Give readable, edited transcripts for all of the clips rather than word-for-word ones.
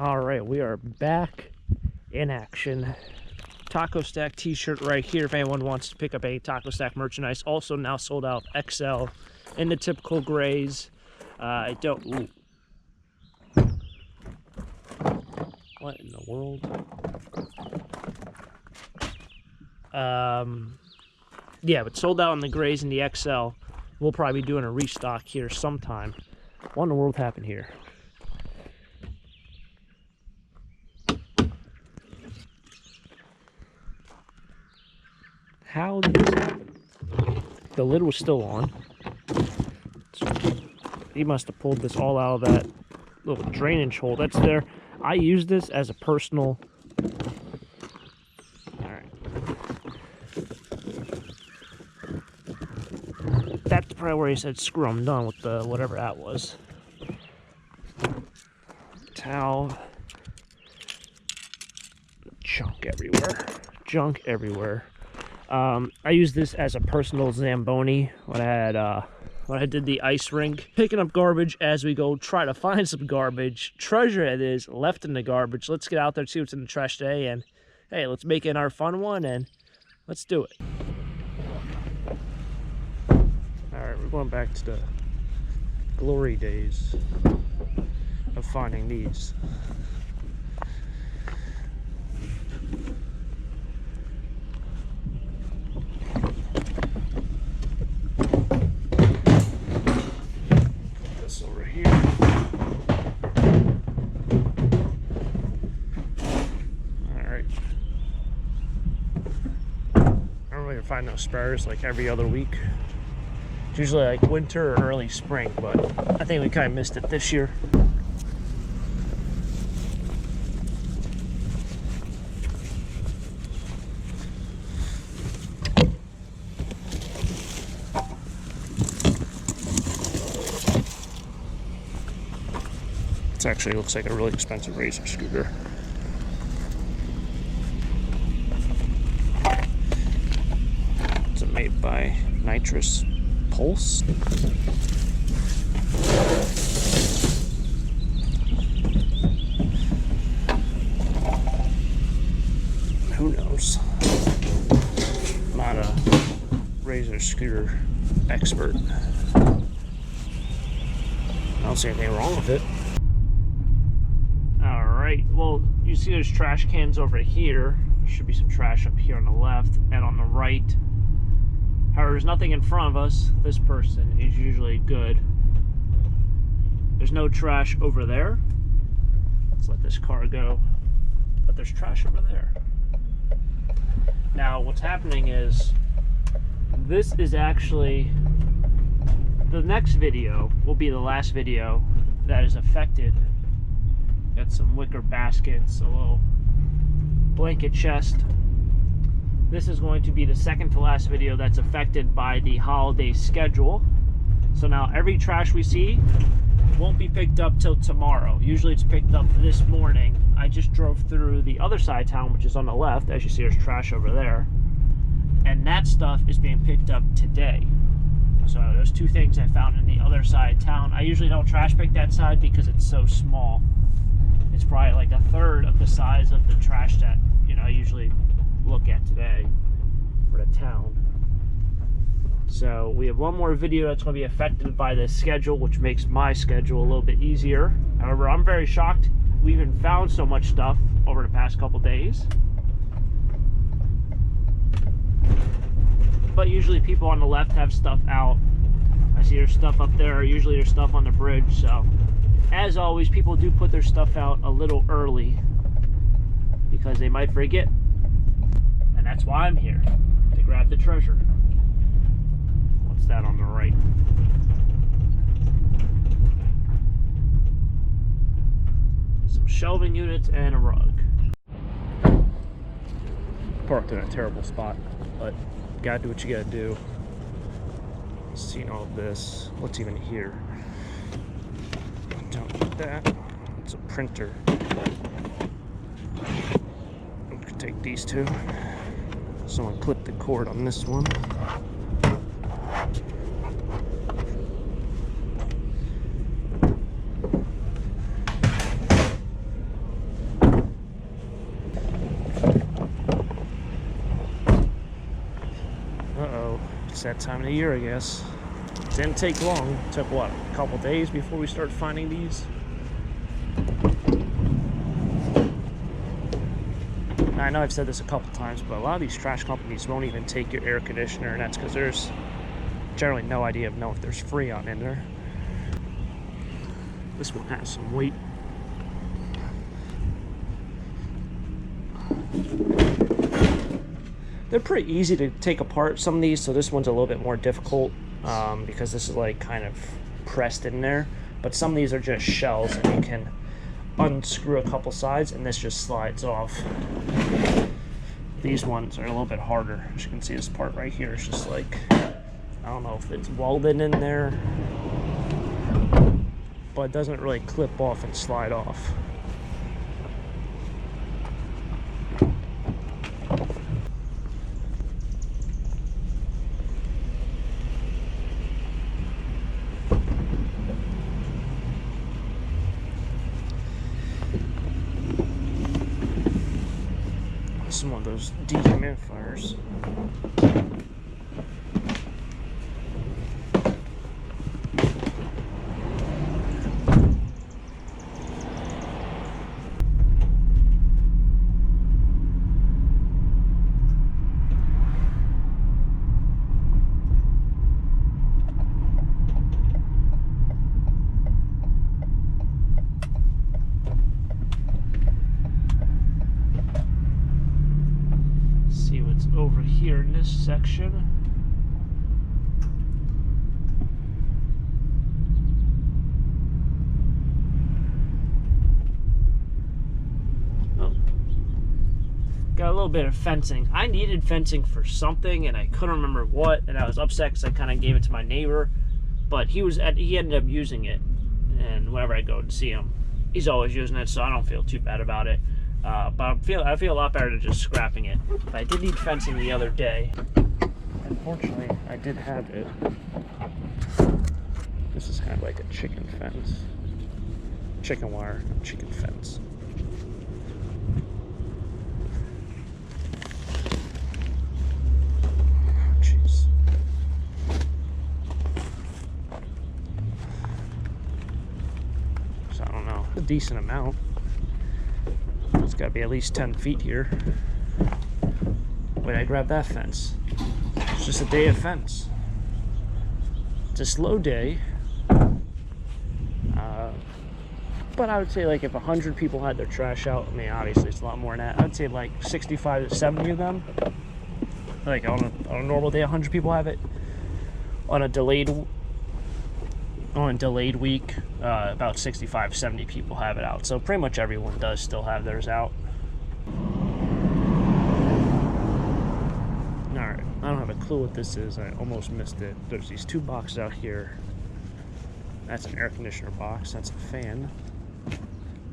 All right, we are back in action. Taco Stack t-shirt right here if anyone wants to pick up a Taco Stack merchandise. Also now sold out XL in the typical grays. I don't... Ooh. What in the world? Yeah, but sold out in the grays and the XL. We'll probably be doing a restock here sometime. What in the world happened here? How did this happen? The lid was still on. So he must have pulled this all out of that little drainage hole that's there. I use this as a personal... Alright. That's probably where he said, screw, I'm done with the whatever that was. Towel. Junk everywhere. Junk everywhere. I use this as a personal Zamboni when I did the ice rink. Picking up garbage as we go, try to find some garbage. Treasure it is left in the garbage. Let's get out there, see what's in the trash today, and hey, let's make it our fun one, and let's do it. Alright, we're going back to the glory days of finding these. Find those spares like every other week. It's usually like winter or early spring, but I think we kind of missed it this year. It actually looks like a really expensive razor scooter. Made by Nitrous Pulse. Who knows? I'm not a razor scooter expert. I don't see anything wrong with it. Alright, well, you see there's trash cans over here. There should be some trash up here on the left and on the right. However, there's nothing in front of us. This person is usually good. There's no trash over there. Let's let this car go. But there's trash over there. Now, what's happening is, this is actually, the next video will be the last video that is affected. Got some wicker baskets, a little blanket chest. This is going to be the second to last video that's affected by the holiday schedule. So now every trash we see won't be picked up till tomorrow. Usually it's picked up this morning. I just drove through the other side of town, which is on the left. As you see, there's trash over there. And that stuff is being picked up today. So there's two things I found in the other side of town. I usually don't trash pick that side because it's so small. It's probably like a third of the size of the trash that, you know, I usually look at today for the town. So we have one more video that's going to be affected by this schedule, which makes my schedule a little bit easier. However, I'm very shocked we even found so much stuff over the past couple days. But usually people on the left have stuff out. I see there's stuff up there. Usually there's stuff on the bridge. So as always, people do put their stuff out a little early because they might forget. And that's why I'm here, to grab the treasure. What's that on the right? Some shelving units and a rug. Parked in a terrible spot, but gotta do what you gotta do. Seeing all of this, what's even here? Don't need that. It's a printer. We could take these two. Someone clipped the cord on this one. It's that time of the year, I guess. Didn't take long. It took, what, a couple days before we started finding these? I know I've said this a couple times, but a lot of these trash companies won't even take your air conditioner, and that's because there's generally no idea of know if there's Freon in there. This one has some weight. They're pretty easy to take apart, some of these, so this one's a little bit more difficult because this is like kind of pressed in there. But some of these are just shells, and you can unscrew a couple sides and this just slides off. These ones are a little bit harder. As you can see, this part right here is just like, I don't know if it's welded in there, but it doesn't really clip off and slide off. Some of those dehumidifiers. Over here in this section. Oh. Got a little bit of fencing. I needed fencing for something and I couldn't remember what, and I was upset because I kind of gave it to my neighbor, but he ended up using it, and whenever I go to see him, he's always using it, so I don't feel too bad about it. But I feel a lot better than just scrapping it. But I did need fencing the other day. Unfortunately, I did have it. This is kind of like a chicken fence. Chicken wire, chicken fence. Jeez. So I don't know. A decent amount. It's got to be at least 10 feet here. Wait, I grabbed that fence. It's just a day of fence. It's a slow day. But I would say, like, if 100 people had their trash out, I mean, obviously it's a lot more than that. I'd say like 65 to 70 of them. Like on a normal day, 100 people have it. On a delayed week, about 65, 70 people have it out. So pretty much everyone does still have theirs out. Alright, I don't have a clue what this is. I almost missed it. There's these two boxes out here. That's an air conditioner box. That's a fan.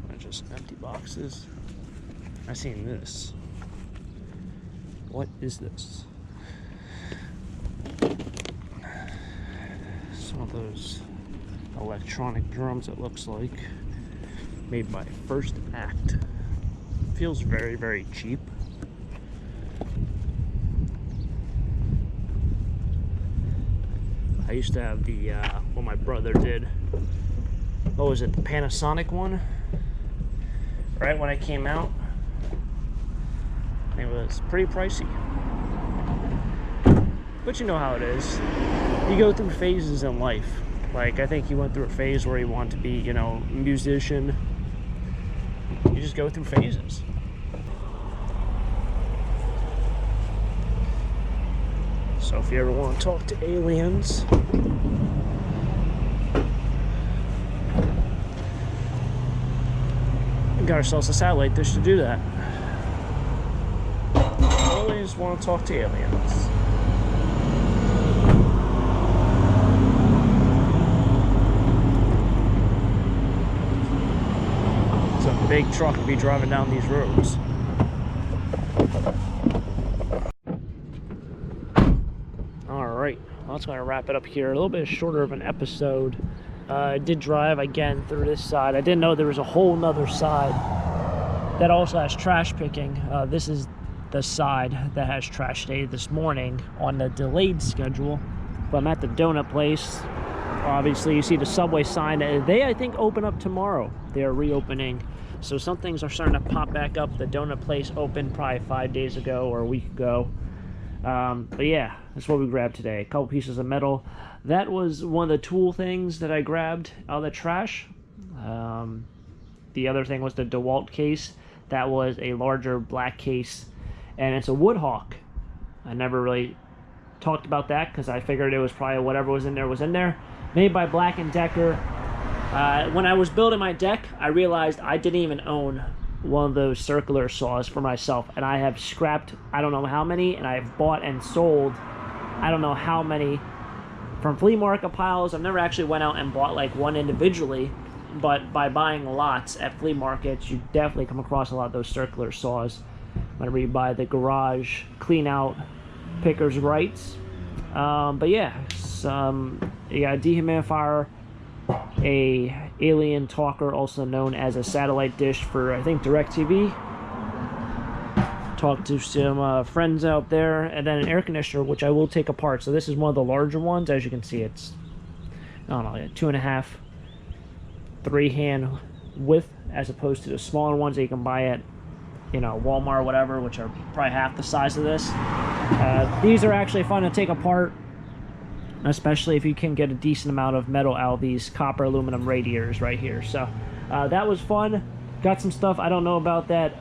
They're just empty boxes. I've seen this. What is this? Some of those electronic drums, it looks like, made by First Act. Feels very, very cheap. I used to have the well, my brother did, what was it, the Panasonic one, right when it came out. It was pretty pricey, but you know how it is. You go through phases in life. Like, I think he went through a phase where he wanted to be, you know, a musician. You just go through phases. So if you ever want to talk to aliens, we got ourselves a satellite dish to do that. Always want to talk to aliens. Big truck to be driving down these roads. Alright, well, that's going to wrap it up here. A little bit shorter of an episode. I did drive again through this side. I didn't know there was a whole nother side that also has trash picking. This is the side that has trash day this morning on the delayed schedule. But I'm at the donut place. Obviously, you see the Subway sign. They, I think, open up tomorrow. They're reopening. So some things are starting to pop back up. The donut place opened probably 5 days ago or a week ago. But yeah, that's what we grabbed today. A couple pieces of metal. That was one of the tool things that I grabbed out of the trash. The other thing was the DeWalt case. That was a larger black case. And it's a Woodhawk. I never really talked about that because I figured it was probably whatever was in there was in there. Made by Black & Decker. When I was building my deck, I realized I didn't even own one of those circular saws for myself, and I have scrapped I don't know how many, and I've bought and sold I don't know how many from flea market piles. I've never actually went out and bought like one individually, but by buying lots at flea markets, you definitely come across a lot of those circular saws whenever you buy the garage clean out Pickers Rights. But yeah, you got a dehumidifier, a alien talker, also known as a satellite dish for, I think, DirecTV. Talked to some friends out there, and then an air conditioner, which I will take apart. So this is one of the larger ones. As you can see, it's, I don't know, 2.5, 3 hand width, as opposed to the smaller ones that you can buy at, you know, Walmart or whatever, which are probably half the size of this. These are actually fun to take apart, especially if you can get a decent amount of metal out of these copper aluminum radiators right here. So that was fun. Got some stuff. I don't know about that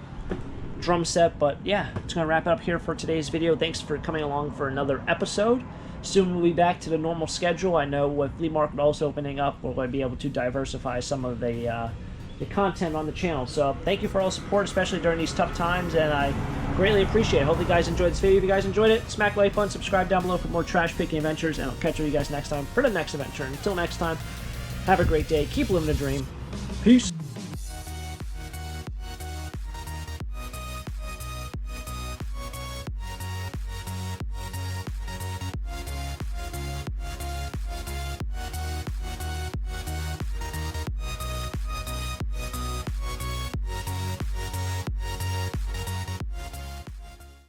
drum set, but yeah, it's gonna wrap it up here for today's video. Thanks for coming along for another episode. Soon we'll be back to the normal schedule. I know with flea market also opening up, we're going to be able to diversify some of the content on the channel. So thank you for all the support, especially during these tough times, and I greatly appreciate it. Hope you guys enjoyed this video. If you guys enjoyed it, smack like button, subscribe down below for more trash picking adventures, and I'll catch you guys next time for the next adventure. Until next time, have a great day. Keep living the dream. Peace.